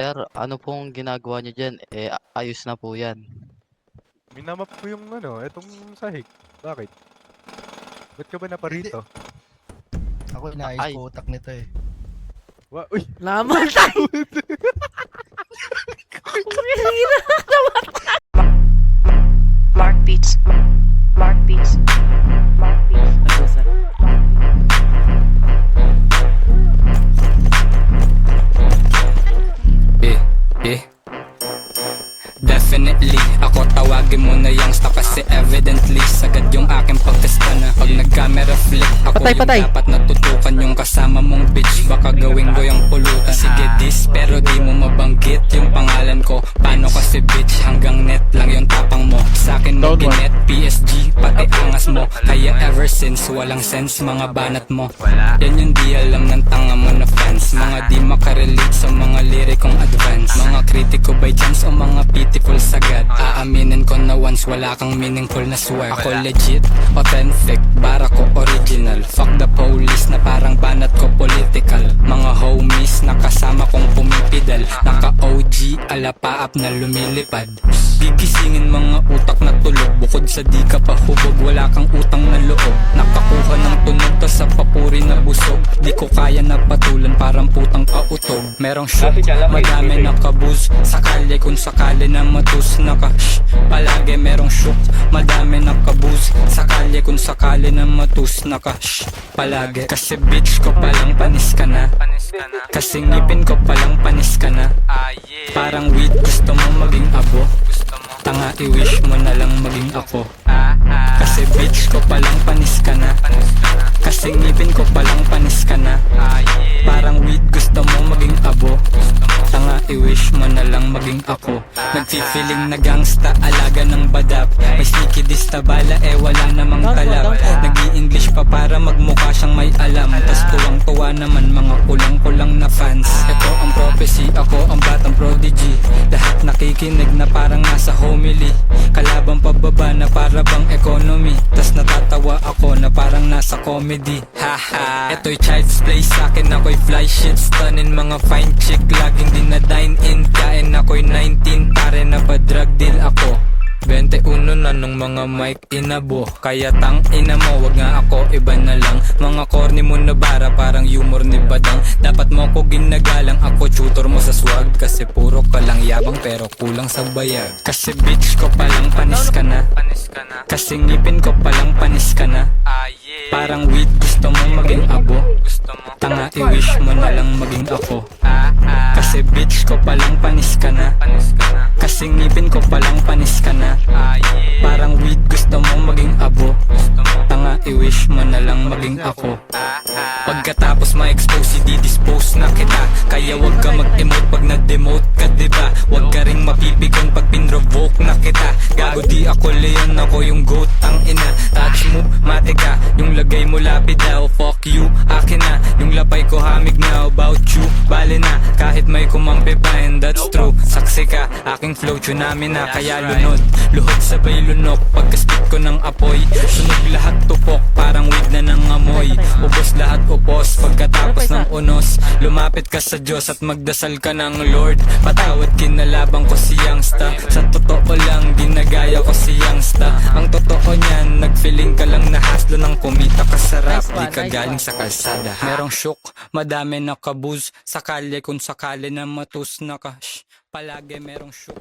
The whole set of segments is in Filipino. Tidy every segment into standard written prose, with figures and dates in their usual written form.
Sir, ano pong ginagawa niyo diyan? Ayos na po 'yan. Minamap ko yung etong sahig. Bakit? Ba't ka ba Hindi. naparito? Ako inaayos Ay, ko utak nito eh. Uy! Laman tayo! Mark Beats. Mark Beats. Mark Beats. Definitely, ako tawagin mo na youngsta kasi evidently sagad yung aking pagtesta na. Pag nag-camera flip, ako Patay. yung dapat natutukan yung kasama mong bitch. Baka gawin ko yung pulutan. Sige dis, pero di mo mabanggit yung pangalan ko. Paano kasi bitch, hanggang net lang yung tapang mo. Sa'kin mag-net, PSG, pati angas mo. Kaya ever since, walang sense mga banat mo. Yan yung di alam ng tanga mo na fans. Mga di makarelate sa mga lirikong advance. Mga kritiko by chance o mga pitiful sagad. Aaminin ko na once wala kang meaningful na swear. Ako legit, authentic, bara ko original. Fuck the police na parang banat ko political. Mga homies na kasama kong pumipidal. Naka OG, alapaap na lumilipad. Gigisingin mga utak na tulog. Bukod sa di ka pa hubog, wala kang utang na loob. Nakakuha ng tunog tas sa papuri na busog. Di ko kaya na patulan parang putang pautog. Merong shoot, madami nakabuz. Sakali kung sakali na matus. Palagi merong shoot, madami nakabuz. Sakali kung sakali na matus. Palagi kasi bitch ko palang panis ka na. Kasi ngipin ko palang panis ka na. Parang weed gusto mo maging abo. Tanga i-wish mo na lang maging ako. Kasi bitch ko palang panis ka na. Kasi ngipin ko palang panis ka na. Parang weed gusto mo maging abo. Tanga i-wish mo na lang maging ako. Nagfi-feeling na gangsta, alaga ng badap. May sneaky dista bala wala namang kalab. Nag-i-English pa para magmukha siyang may alam. Tas tuwang-tuwa naman mga kulang-kulang na fans. Ito ang prophecy, ako ang batang prodigy. Lahat nakikinig na parang nasa homily. Kalabang pababa na para bang economy. Tas natatawa ako na parang nasa comedy. Haha, ito'y child's play sa'kin, ako'y fly shit. Stunning mga fine chick, laging dinadine in. Kain ako'y 19, pare na pa drug deal ako. 21 na nung mga mic inabo. Kaya tang ina mo, wag nga ako, iba na lang. Mga corny mo na bara, parang humor ni Badang. Dapat mo ko ginagalang, ako tutor mo sa swag. Kasi puro ka lang yabang pero kulang sa bayag. Kasi bitch ko palang panis ka na. Kasi ngipin ko palang panis ka na. Parang weed gusto mo maging abo. Tanga i-wish mo na lang maging ako. Kasi bitch ko palang panis ka na. Kasi ngipin ko palang panis ka na. Parang weed gusto mo maging abo. Tanga i-wish mo na lang maging ako. Pagkatapos ma-expose, di-dispose na kita. Kaya wag ka mag-emote pag na-demote ka, diba? Wag ka ring mapipigon pag pinrovoke na kita. Gago di ako leon, ako yung goat, ang ina. Touch move, mate ka, yung lagay mo lapid daw. Fuck you, akin na, yung lapay ko hamig na. About you, bale na, kahit may kumampi pa, and that's true. Saksi ka, aking flow, tsunami na. Kaya lunod, luhod sabay lunok. Pagkaspit ko ng apoy, sunog lahat tupok. Parang weed na ng amoy. Ubos lahat upos, pagkatapos ng unos. Lumapit ka sa Diyos at magdasal ka ng Lord. Patawad kinalabang ko si youngsta. Sa totoo lang, ginagaya ko si youngsta. Ang totoo niyan, nagfeeling ka lang na haslo ng kumita ka sa rap. Di ka galing sa kalsada. Merong shook, madami nakabuz. Sakali kung sakali na matus palagi merong shook.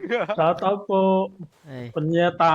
Shoutout po. Ay. Punyeta.